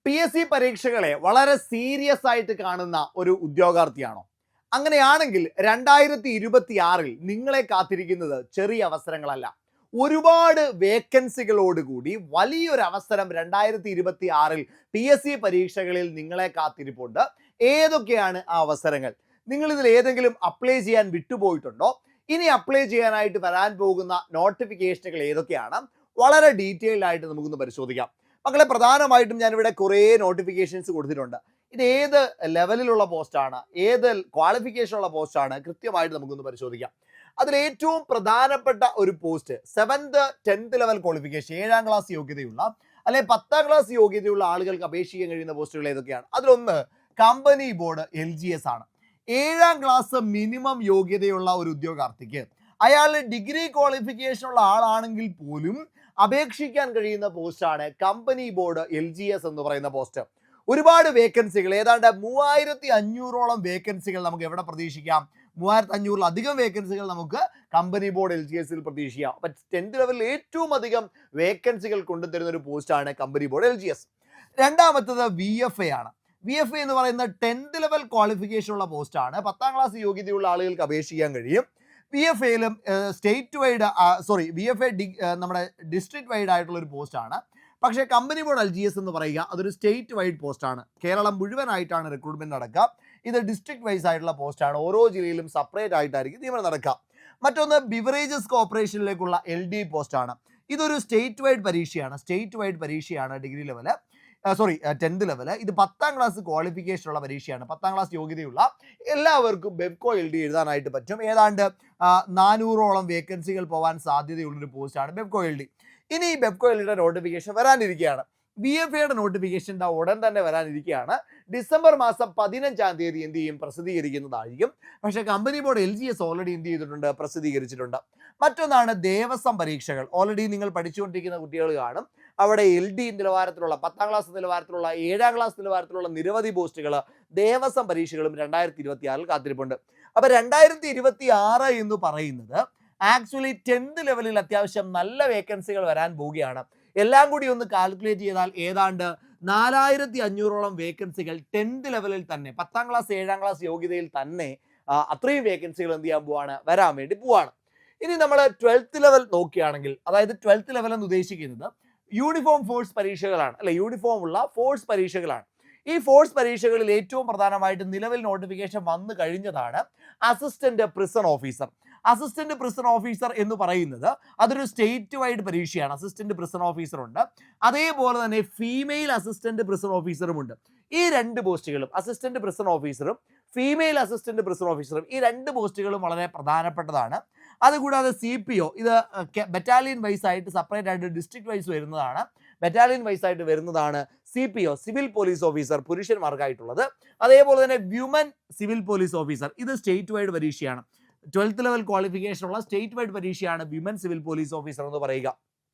PSC പരീക്ഷകളെ വളരെ serious ആയിട്ട് കാണുന്ന ഒരു ഉദ്യോഗാർത്ഥിയാണോ? അങ്ങനെയാണെങ്കിൽ 2026 നിങ്ങളെ കാത്തിരിക്കുന്നത് ചെറിയ അവസരങ്ങളല്ല. ഒരുപാട് വേക്കൻസികളോടുകൂടി വലിയൊരു അവസരം 2026 PSC പരീക്ഷകളിൽ നിങ്ങളെ കാത്തിരിപ്പുണ്ട്. ഏതൊക്കെയാണ് ആ അവസരങ്ങൾ? നിങ്ങൾ ഇതിൽ ഏതെങ്കിലും അപ്ലൈ ചെയ്യാൻ വിട്ടുപോയിട്ടുണ്ടോ? ഇനി അപ്ലൈ ചെയ്യാനായിട്ട് വരാൻ പോകുന്ന നോട്ടിഫിക്കേഷനുകൾ ഏതൊക്കെയാണ്? വളരെ ഡീറ്റെയിൽഡ് ആയിട്ട് നമുക്കൊന്ന് പരിശോധിക്കാം. മക്കളെ, പ്രധാനമായിട്ടും ഞാനിവിടെ കുറേ നോട്ടിഫിക്കേഷൻസ് കൊടുത്തിട്ടുണ്ട്. ഇത് ഏത് ലെവലിലുള്ള പോസ്റ്റാണ്, ഏത് ക്വാളിഫിക്കേഷൻ ഉള്ള പോസ്റ്റാണ്, കൃത്യമായിട്ട് നമുക്കൊന്ന് പരിശോധിക്കാം. അതിൽ ഏറ്റവും പ്രധാനപ്പെട്ട ഒരു post 7th 10th level qualification, 7ാം class യോഗ്യതയുള്ള അല്ലെങ്കിൽ 10ാം ക്ലാസ് യോഗ്യതയുള്ള ആളുകൾക്ക് അപേക്ഷിക്കാൻ കഴിയുന്ന പോസ്റ്റുകൾ ഏതൊക്കെയാണ്? അതിലൊന്ന് കമ്പനി ബോർഡ് LGS ആണ്. 7ാം ക്ലാസ് മിനിമം യോഗ്യതയുള്ള ഒരു ഉദ്യോഗാർത്ഥിക്ക് അയാൾ ഡിഗ്രി ക്വാളിഫിക്കേഷൻ ഉള്ള ആളാണെങ്കിൽ പോലും അപേക്ഷിക്കാൻ കഴിയുന്ന പോസ്റ്റാണ് കമ്പനി ബോർഡ് LGS എന്ന് പറയുന്ന പോസ്റ്റ്. ഒരുപാട് വേക്കൻസികൾ, ഏതാണ്ട് 3500ഓളം വേക്കൻസികൾ നമുക്ക് എവിടെ പ്രതീക്ഷിക്കാം? 3500-ലധികം വേക്കൻസികൾ നമുക്ക് കമ്പനി ബോർഡ് LGSൽ പ്രതീക്ഷിക്കാം. അപ്പം 10th ലെവലിൽ ഏറ്റവും അധികം വേക്കൻസികൾ കൊണ്ടുതരുന്ന ഒരു പോസ്റ്റാണ് കമ്പനി ബോർഡ് LGS. രണ്ടാമത്തത് VFA ആണ്. VFA എന്ന് പറയുന്ന 10th ലെവൽ ക്വാളിഫിക്കേഷൻ ഉള്ള പോസ്റ്റാണ്. 10ാം ക്ലാസ് യോഗ്യതയുള്ള ആളുകൾക്ക് അപേക്ഷിക്കാൻ കഴിയും. VFAയിലും സ്റ്റേറ്റ് വൈഡ് VFA നമ്മുടെ ഡിസ്ട്രിക്ട് വൈഡ് ആയിട്ടുള്ള ഒരു പോസ്റ്റാണ്. പക്ഷേ കമ്പനി ബോർഡ് LGS എന്ന് പറയുക അതൊരു സ്റ്റേറ്റ് വൈഡ് പോസ്റ്റാണ്. കേരളം മുഴുവനായിട്ടാണ് റിക്രൂട്ട്മെന്റ് നടക്കുക. ഇത് ഡിസ്ട്രിക്ട് വൈസ് ആയിട്ടുള്ള പോസ്റ്റാണ്. ഓരോ ജില്ലയിലും സെപ്പറേറ്റ് ആയിട്ടായിരിക്കും നിയമനം നടക്കുക. മറ്റൊന്ന് ബിവറേജസ് കോർപ്പറേഷനിലേക്കുള്ള LD പോസ്റ്റാണ്. ഇതൊരു സ്റ്റേറ്റ് വൈഡ് പരീക്ഷയാണ്. Degree level 10th level. ഇത് 10ാം ക്ലാസ് ക്വാളിഫിക്കേഷൻ ഉള്ള പരീക്ഷയാണ്. 10ാം ക്ലാസ് യോഗ്യതയുള്ള എല്ലാവർക്കും ബെബ്കോ LD എഴുതാനായിട്ട് പറ്റും. ഏതാണ്ട് 400ഓളം വേക്കൻസികൾ പോകാൻ സാധ്യതയുള്ളൊരു പോസ്റ്റാണ് ബെബ്കോ LD. ഇനി ഈ ബെബ്കോ LDയുടെ നോട്ടിഫിക്കേഷൻ വരാനിരിക്കുകയാണ്. VFAയുടെ നോട്ടിഫിക്കേഷൻ ഉടൻ തന്നെ വരാനിരിക്കുകയാണ്. ഡിസംബർ മാസം 15-ാം തീയതി എന്ത് ചെയ്യും? പ്രസിദ്ധീകരിക്കുന്നതായിരിക്കും. പക്ഷേ കമ്പനി ബോർഡ് LGS ഓൾറെഡി എന്ത് ചെയ്തിട്ടുണ്ട്? പ്രസിദ്ധീകരിച്ചിട്ടുണ്ട്. മറ്റൊന്നാണ് ദേവസ്വം പരീക്ഷകൾ. ഓൾറെഡി നിങ്ങൾ പഠിച്ചുകൊണ്ടിരിക്കുന്ന കുട്ടികൾ കാണും. അവിടെ LD നിലവാരത്തിലുള്ള 10ാം ക്ലാസ് നിലവാരത്തിലുള്ള 7ാം ക്ലാസ് നിലവാരത്തിലുള്ള നിരവധി പോസ്റ്റുകൾ ദേവസ്വം പരീക്ഷകളും 2026 കാത്തിരിപ്പുണ്ട്. അപ്പോൾ 2026 എന്ന് പറയുന്നത് ആക്ച്വലി 10th ലെവലിൽ അത്യാവശ്യം നല്ല വേക്കൻസികൾ വരാൻ പോവുകയാണ്. എല്ലാം കൂടി ഒന്ന് കാൽക്കുലേറ്റ് ചെയ്താൽ ഏതാണ്ട് 4500ഓളം വേക്കൻസികൾ 10th ലെവലിൽ തന്നെ, 10ാം ക്ലാസ് 7ാം ക്ലാസ് യോഗ്യതയിൽ തന്നെ അത്രയും വേക്കൻസികൾ എന്ത് ചെയ്യാൻ പോവാണ്? വരാൻ വേണ്ടി പോവാണ്. ഇനി നമ്മൾ 12th ലെവൽ നോക്കുകയാണെങ്കിൽ, അതായത് 12th ലെവൽ എന്ന് ഉദ്ദേശിക്കുന്നത് യൂണിഫോം ഫോഴ്സ് പരീക്ഷകളാണ്, അല്ലെ? യൂണിഫോം ഉള്ള ഫോഴ്സ് പരീക്ഷകളാണ്. ഈ ഫോഴ്സ് പരീക്ഷകളിൽ ഏറ്റവും പ്രധാനമായിട്ട് നിലവിൽ നോട്ടിഫിക്കേഷൻ വന്നു കഴിഞ്ഞതാണ് assistant prison officer. Assistant prison officer എന്ന് പറയുന്നത് അതൊരു സ്റ്റേറ്റ് വൈഡ് പരീക്ഷയാണ്. അസിസ്റ്റന്റ് പ്രിസൺ ഓഫീസർ ഉണ്ട്, അതേപോലെ തന്നെ ഫീമെയിൽ അസിസ്റ്റന്റ് പ്രിസൺ ഓഫീസറും ഉണ്ട്. ഈ രണ്ട് പോസ്റ്റുകളും, അസിസ്റ്റന്റ് പ്രിസൺ ഓഫീസറും ഫീമെയിൽ അസിസ്റ്റന്റ് പ്രിസൺ ഓഫീസറും, ഈ രണ്ട് പോസ്റ്റുകളും വളരെ പ്രധാനപ്പെട്ടതാണ്. അതുകൂടാതെ CPO, ഇത് ബറ്റാലിയൻ വൈസ് ആയിട്ട് സെപ്പറേറ്റ് ആയിട്ട് ഡിസ്ട്രിക്ട് വൈസ് വരുന്നതാണ്. ബറ്റാലിയൻ വൈസ് ആയിട്ട് വരുന്നതാണ് CPO, സിവിൽ പോലീസ് ഓഫീസർ, പുരുഷന്മാർക്കായിട്ടുള്ളത്. അതേപോലെ തന്നെ വ്യുമൻ സിവിൽ പോലീസ് ഓഫീസർ, ഇത് സ്റ്റേറ്റ് വൈഡ് പരീക്ഷയാണ്. 12th ലെവൽ ക്വാളിഫിക്കേഷൻ ഉള്ള സ്റ്റേറ്റ് വൈഡ് പരീക്ഷയാണ് വിമൻ സിവിൽ പോലീസ് ഓഫീസർ എന്ന് പറയുക.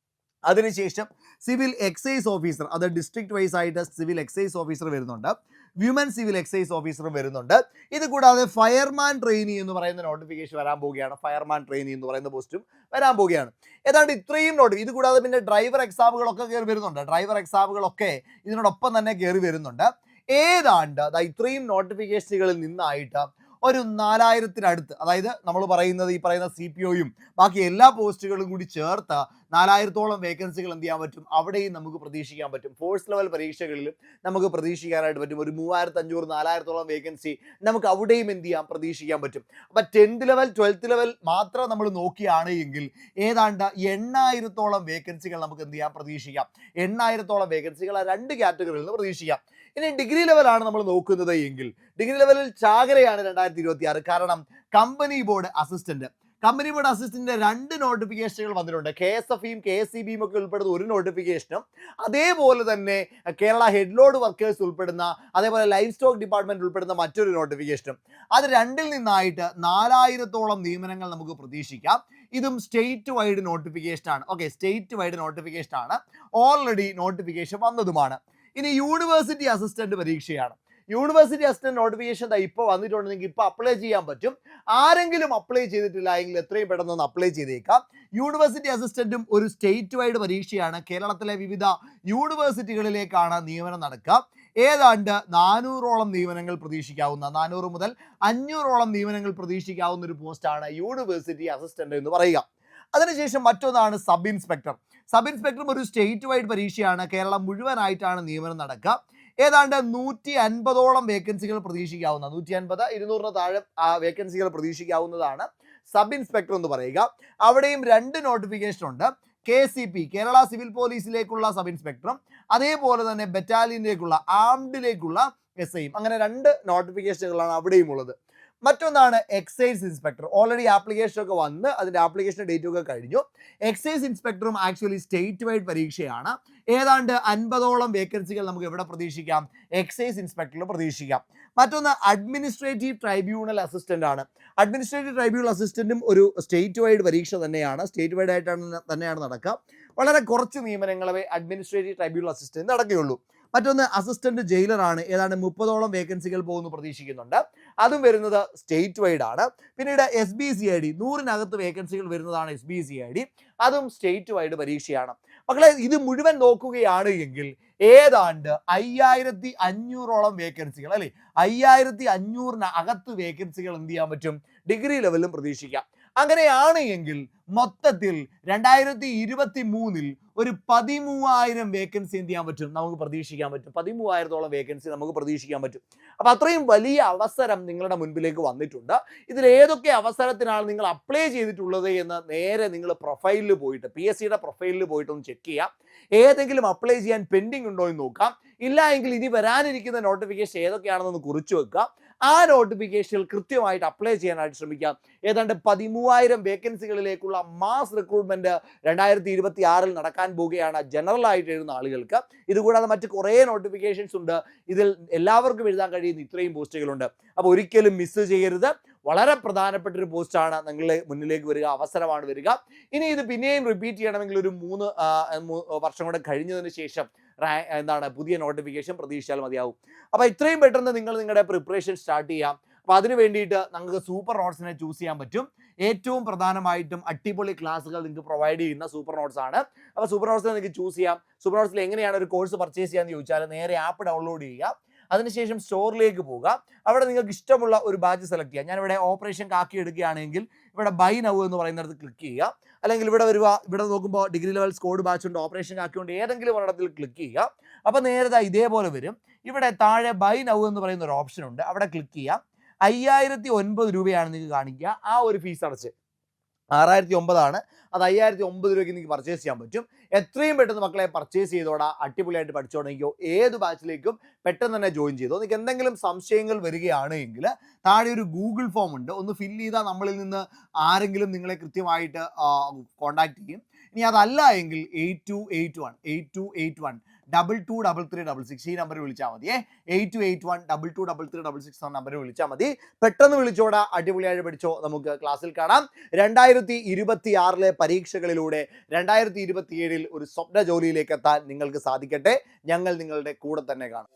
അതിനുശേഷം സിവിൽ എക്സൈസ് ഓഫീസർ, അത് ഡിസ്ട്രിക്ട് വൈസ് ആയിട്ട് സിവിൽ എക്സൈസ് ഓഫീസർ വരുന്നുണ്ട്, വ്യുമൻ സിവിൽ എക്സൈസ് ഓഫീസറും വരുന്നുണ്ട്. ഇത് കൂടാതെ ഫയർമാൻ ട്രെയിനി എന്ന് പറയുന്ന നോട്ടിഫിക്കേഷൻ വരാൻ പോവുകയാണ്. ഫയർമാൻ ട്രെയിനി എന്ന് പറയുന്ന പോസ്റ്റും വരാൻ പോവുകയാണ്. ഏതാണ്ട് ഇത്രയും ഇത് കൂടാതെ പിന്നെ ഡ്രൈവർ എക്സാമുകളൊക്കെ കയറി വരുന്നുണ്ട്. ഡ്രൈവർ എക്സാമുകളൊക്കെ ഇതിനോടൊപ്പം തന്നെ കയറി വരുന്നുണ്ട്. ഏതാണ്ട് ഇത്രയും നോട്ടിഫിക്കേഷനുകളിൽ നിന്നായിട്ട് ഒരു 4000-അടുത്ത്, അതായത് നമ്മൾ പറയുന്നത് ഈ പറയുന്ന CPOയും ബാക്കി എല്ലാ പോസ്റ്റുകളും കൂടി ചേർത്ത് 4000ഓളം വേക്കൻസികൾ എന്ത് ചെയ്യാൻ പറ്റും? അവിടെയും നമുക്ക് പ്രതീക്ഷിക്കാൻ പറ്റും. ഫോഴ്സ് ലെവൽ പരീക്ഷകളിലും നമുക്ക് പ്രതീക്ഷിക്കാനായിട്ട് പറ്റും. ഒരു 3500-4000ഓളം വേക്കൻസി നമുക്ക് അവിടെയും എന്ത് ചെയ്യാം? പ്രതീക്ഷിക്കാൻ പറ്റും. അപ്പം 10th ലെവൽ 12th ലെവൽ മാത്രം നമ്മൾ നോക്കുകയാണ് എങ്കിൽ ഏതാണ്ട് 8000ഓളം വേക്കൻസികൾ നമുക്ക് എന്ത് ചെയ്യാം? പ്രതീക്ഷിക്കാം. 8000ഓളം വേക്കൻസികൾ ആ രണ്ട് കാറ്റഗറിയിൽ നിന്ന് പ്രതീക്ഷിക്കാം. ഇനി ഡിഗ്രി ലെവലാണ് നമ്മൾ നോക്കുന്നത് എങ്കിൽ ഡിഗ്രി ലെവലിൽ ചാകരയാണ് 2026. കാരണം കമ്പനി ബോർഡ് അസിസ്റ്റന്റ് 2 നോട്ടിഫിക്കേഷനുകൾ വന്നിട്ടുണ്ട്. KSFയും KSCBയും ഒക്കെ ഉൾപ്പെടുന്ന ഒരു നോട്ടിഫിക്കേഷനും, അതേപോലെ തന്നെ കേരള ഹെഡ് ലോഡ് വർക്കേഴ്സ് ഉൾപ്പെടുന്ന, അതേപോലെ ലൈഫ് സ്റ്റോക്ക് ഡിപ്പാർട്ട്മെന്റ് ഉൾപ്പെടുന്ന മറ്റൊരു നോട്ടിഫിക്കേഷനും. അത് രണ്ടിൽ നിന്നായിട്ട് 4000ഓളം നിയമനങ്ങൾ നമുക്ക് പ്രതീക്ഷിക്കാം. ഇതും സ്റ്റേറ്റ് വൈഡ് നോട്ടിഫിക്കേഷനാണ്. സ്റ്റേറ്റ് വൈഡ് നോട്ടിഫിക്കേഷനാണ്. ഓൾറെഡി നോട്ടിഫിക്കേഷൻ വന്നതുമാണ്. ഇനി യൂണിവേഴ്സിറ്റി അസിസ്റ്റന്റ് പരീക്ഷയാണ്. യൂണിവേഴ്സിറ്റി അസിസ്റ്റന്റ് നോട്ടിഫിക്കേഷൻ ഇപ്പോൾ വന്നിട്ടുണ്ടെങ്കിൽ ഇപ്പോൾ അപ്ലൈ ചെയ്യാൻ പറ്റും. ആരെങ്കിലും അപ്ലൈ ചെയ്തിട്ടില്ല എങ്കിൽ എത്രയും പെട്ടെന്ന് അപ്ലൈ ചെയ്തേക്കാം. യൂണിവേഴ്സിറ്റി അസിസ്റ്റന്റും ഒരു സ്റ്റേറ്റ് വൈഡ് പരീക്ഷയാണ്. കേരളത്തിലെ വിവിധ യൂണിവേഴ്സിറ്റികളിലേക്കാണ് നിയമനം നടക്കുക. ഏതാണ്ട് 400ഓളം നിയമനങ്ങൾ പ്രതീക്ഷിക്കാവുന്ന, 400 മുതൽ 500ഓളം നിയമനങ്ങൾ പ്രതീക്ഷിക്കാവുന്ന ഒരു പോസ്റ്റാണ് യൂണിവേഴ്സിറ്റി അസിസ്റ്റന്റ് എന്ന് പറയുക. അതിനുശേഷം മറ്റൊന്നാണ് സബ് ഇൻസ്പെക്ടർ. സബ് ഇൻസ്പെക്ടറും ഒരു സ്റ്റേറ്റ് വൈഡ് പരീക്ഷയാണ്. കേരളം മുഴുവനായിട്ടാണ് നിയമനം നടക്കുക. ഏതാണ്ട് 150ഓളം വേക്കൻസികൾ പ്രതീക്ഷിക്കാവുന്ന, 150, 200 താഴെ വേക്കൻസികൾ പ്രതീക്ഷിക്കാവുന്നതാണ് സബ് ഇൻസ്പെക്ടർ എന്ന് പറയുക. അവിടെയും 2 നോട്ടിഫിക്കേഷൻ ഉണ്ട്. KCP കേരള സിവിൽ പോലീസിലേക്കുള്ള സബ് ഇൻസ്പെക്ടറും അതേപോലെ തന്നെ ബറ്റാലിയനിലേക്കുള്ള ആംഡിലേക്കുള്ള SIയും, അങ്ങനെ 2 നോട്ടിഫിക്കേഷനുകളാണ് അവിടെയും ഉള്ളത്. മറ്റൊന്നാണ് എക്സൈസ് ഇൻസ്പെക്ടർ. ഓൾറെഡി ആപ്ലിക്കേഷൻ ഒക്കെ വന്ന് അതിൻ്റെ ആപ്ലിക്കേഷൻ ഡേറ്റ് ഒക്കെ കഴിഞ്ഞു. എക്സൈസ് ഇൻസ്പെക്ടറും ആക്ച്വലി സ്റ്റേറ്റ് വൈഡ് പരീക്ഷയാണ്. ഏതാണ്ട് 50ഓളം വേക്കൻസികൾ നമുക്ക് എവിടെ പ്രതീക്ഷിക്കാം? എക്സൈസ് ഇൻസ്പെക്ടറിൽ പ്രതീക്ഷിക്കാം. മറ്റൊന്ന് അഡ്മിനിസ്ട്രേറ്റീവ് ട്രൈബ്യൂണൽ അസിസ്റ്റന്റ് ആണ്. അഡ്മിനിസ്ട്രേറ്റീവ് ട്രൈബ്യൂണൽ അസിസ്റ്റന്റും ഒരു സ്റ്റേറ്റ് വൈഡ് പരീക്ഷ തന്നെയാണ്. സ്റ്റേറ്റ് വൈഡ് ആയിട്ടാണ് തന്നെയാണ് നടക്കുക. വളരെ കുറച്ച് നിയമനങ്ങളെ അഡ്മിനിസ്ട്രേറ്റീവ് ട്രൈബ്യൂണൽ അസിസ്റ്റന്റ് നടക്കുകയുള്ളൂ. മറ്റൊന്ന് അസിസ്റ്റന്റ് ജയിലറാണ്. ഏതാണ്ട് 30ഓളം വേക്കൻസികൾ പോകുന്നു പ്രതീക്ഷിക്കുന്നുണ്ട്. അതും വരുന്നത് സ്റ്റേറ്റ് വൈഡ് ആണ്. പിന്നീട് SBCID 100-നകത്ത് വേക്കൻസികൾ വരുന്നതാണ് SBCID. അതും സ്റ്റേറ്റ് വൈഡ് പരീക്ഷയാണ്. മക്കളെ, ഇത് മുഴുവൻ നോക്കുകയാണ് എങ്കിൽ ഏതാണ്ട് 5500ഓളം വേക്കൻസികൾ, അല്ലെ, 5500-അകത്ത് വേക്കൻസികൾ എന്ത് ചെയ്യാൻ പറ്റും? ഡിഗ്രി ലെവലിലും പ്രതീക്ഷിക്കാം. അങ്ങനെയാണ് എങ്കിൽ മൊത്തത്തിൽ 2023 ഒരു 13000 വേക്കൻസി എന്ത് ചെയ്യാൻ പറ്റും? നമുക്ക് പ്രതീക്ഷിക്കാൻ പറ്റും. 13000ഓളം വേക്കൻസി നമുക്ക് പ്രതീക്ഷിക്കാൻ പറ്റും. അപ്പൊ അത്രയും വലിയ അവസരം നിങ്ങളുടെ മുൻപിലേക്ക് വന്നിട്ടുണ്ട്. ഇതിൽ ഏതൊക്കെ അവസരത്തിനാണ് നിങ്ങൾ അപ്ലൈ ചെയ്തിട്ടുള്ളത് എന്ന് നേരെ നിങ്ങൾ പ്രൊഫൈലിൽ പോയിട്ട്, PSCയുടെ പ്രൊഫൈലിൽ പോയിട്ട് ഒന്ന് ചെക്ക് ചെയ്യാം. ഏതെങ്കിലും അപ്ലൈ ചെയ്യാൻ പെൻഡിങ് ഉണ്ടോ എന്ന് നോക്കാം. ഇല്ല എങ്കിൽ ഇനി വരാനിരിക്കുന്ന നോട്ടിഫിക്കേഷൻ ഏതൊക്കെയാണെന്ന് കുറിച്ചു വെക്കുക. ആ നോട്ടിഫിക്കേഷനിൽ കൃത്യമായിട്ട് അപ്ലൈ ചെയ്യാനായിട്ട് ശ്രമിക്കാം. ഏതാണ്ട് 13000 വേക്കൻസികളിലേക്കുള്ള മാസ് റിക്രൂട്ട്മെന്റ് 2026 നടക്കാൻ പോവുകയാണ് ജനറൽ ആയിട്ട് എഴുതുന്ന ആളുകൾക്ക്. ഇതുകൂടാതെ മറ്റ് കുറേ നോട്ടിഫിക്കേഷൻസ് ഉണ്ട്. ഇതിൽ എല്ലാവർക്കും എഴുതാൻ കഴിയുന്ന ഇത്രയും പോസ്റ്റുകളുണ്ട്. അപ്പോൾ ഒരിക്കലും മിസ് ചെയ്യരുത്. വളരെ പ്രധാനപ്പെട്ട ഒരു പോസ്റ്റാണ് നിങ്ങളുടെ മുന്നിലേക്ക് വരിക, അവസരമാണ് വരിക. ഇനി ഇത് പിന്നെയും റിപ്പീറ്റ് ചെയ്യണമെങ്കിൽ ഒരു 3 വർഷം കൂടെ കഴിഞ്ഞതിന് ശേഷം പുതിയ നോട്ടിഫിക്കേഷൻ പ്രതീക്ഷിച്ചാൽ മതിയാവും. അപ്പോൾ ഇത്രയും പെട്ടെന്ന് നിങ്ങൾ നിങ്ങളുടെ പ്രിപ്പറേഷൻ സ്റ്റാർട്ട് ചെയ്യാം. അപ്പോൾ അതിന് വേണ്ടിയിട്ട് നിങ്ങൾക്ക് സൂപ്പർ നോട്ട്സിനെ ചൂസ് ചെയ്യാൻ പറ്റും. ഏറ്റവും പ്രധാനമായിട്ടും അടിപൊളി ക്ലാസ്സുകൾ നിങ്ങൾക്ക് പ്രൊവൈഡ് ചെയ്യുന്ന സൂപ്പർ നോട്ട്സ് ആണ്. അപ്പോൾ സൂപ്പർ നോട്ട്സിനെ നിങ്ങൾക്ക് ചൂസ് ചെയ്യാം. സൂപ്പർ നോട്ട്സിൽ എങ്ങനെയാണ് ഒരു കോഴ്സ് പർച്ചേസ് ചെയ്യാന്ന് ചോദിച്ചാൽ നേരെ ആപ്പ് ഡൗൺലോഡ് ചെയ്യുക. അതിനുശേഷം സ്റ്റോറിലേക്ക് പോവുക. അവിടെ നിങ്ങൾക്ക് ഇഷ്ടമുള്ള ഒരു ബാച്ച് സെലക്ട് ചെയ്യുക. ഞാനിവിടെ ഓപ്പറേഷൻ കാക്കി എടുക്കുകയാണെങ്കിൽ ഇവിടെ ബൈ നൗ എന്ന് പറയുന്നിടത്ത് ക്ലിക്ക് ചെയ്യുക. അല്ലെങ്കിൽ ഇവിടെ വരിക, ഇവിടെ നോക്കുമ്പോൾ ഡിഗ്രി ലെവൽ സ്കോഡ് ബാച്ച് ഉണ്ട്, ഓപ്പറേഷൻ കാക്കി ഉണ്ട്, ഏതെങ്കിലും ഒരിടത്തിൽ ക്ലിക്ക് ചെയ്യുക. അപ്പോൾ നേരെ ഇതേപോലെ വരും. ഇവിടെ താഴെ ബൈ നൗ എന്ന് പറയുന്ന ഒരു ഓപ്ഷൻ ഉണ്ട്, അവിടെ ക്ലിക്ക് ചെയ്യുക. 5009 രൂപയാണ് നിങ്ങൾക്ക് കാണിക്കുക. ആ ഒരു ഫീസ് അടച്ച് 6009 ആണ്. അത് 5009 രൂപയ്ക്ക് നിങ്ങൾക്ക് പർച്ചേസ് ചെയ്യാൻ പറ്റും. എത്രയും പെട്ടെന്ന് മക്കളെ പർച്ചേസ് ചെയ്തോടാ, അടിപൊളിയായിട്ട് പഠിച്ചോണെങ്കിലോ ഏത് ബാച്ചിലേക്കും പെട്ടെന്ന് തന്നെ ജോയിൻ ചെയ്തോ. നിങ്ങൾക്ക് എന്തെങ്കിലും സംശയങ്ങൾ വരികയാണ് എങ്കിൽ താഴെ ഒരു ഗൂഗിൾ ഫോം ഉണ്ട്, ഒന്ന് ഫില്ല് ചെയ്താൽ നമ്മളിൽ നിന്ന് ആരെങ്കിലും നിങ്ങളെ കൃത്യമായിട്ട് കോൺടാക്ട് ചെയ്യും. ഇനി അതല്ല എങ്കിൽ 8281 223366 ഈ നമ്പറിൽ വിളിച്ചാൽ മതി. 8281 223366 എന്ന നമ്പറിൽ വിളിച്ചാൽ മതി. പെട്ടെന്ന് വിളിച്ചോടാ, അടിപൊളിയായിട്ട് പഠിച്ചോ. നമുക്ക് ക്ലാസ്സിൽ കാണാം. 2026 പരീക്ഷകളിലൂടെ 2027 ഒരു സ്വപ്ന ജോലിയിലേക്ക് എത്താൻ നിങ്ങൾക്ക് സാധിക്കട്ടെ. ഞങ്ങൾ നിങ്ങളുടെ കൂടെ തന്നെ കാണും.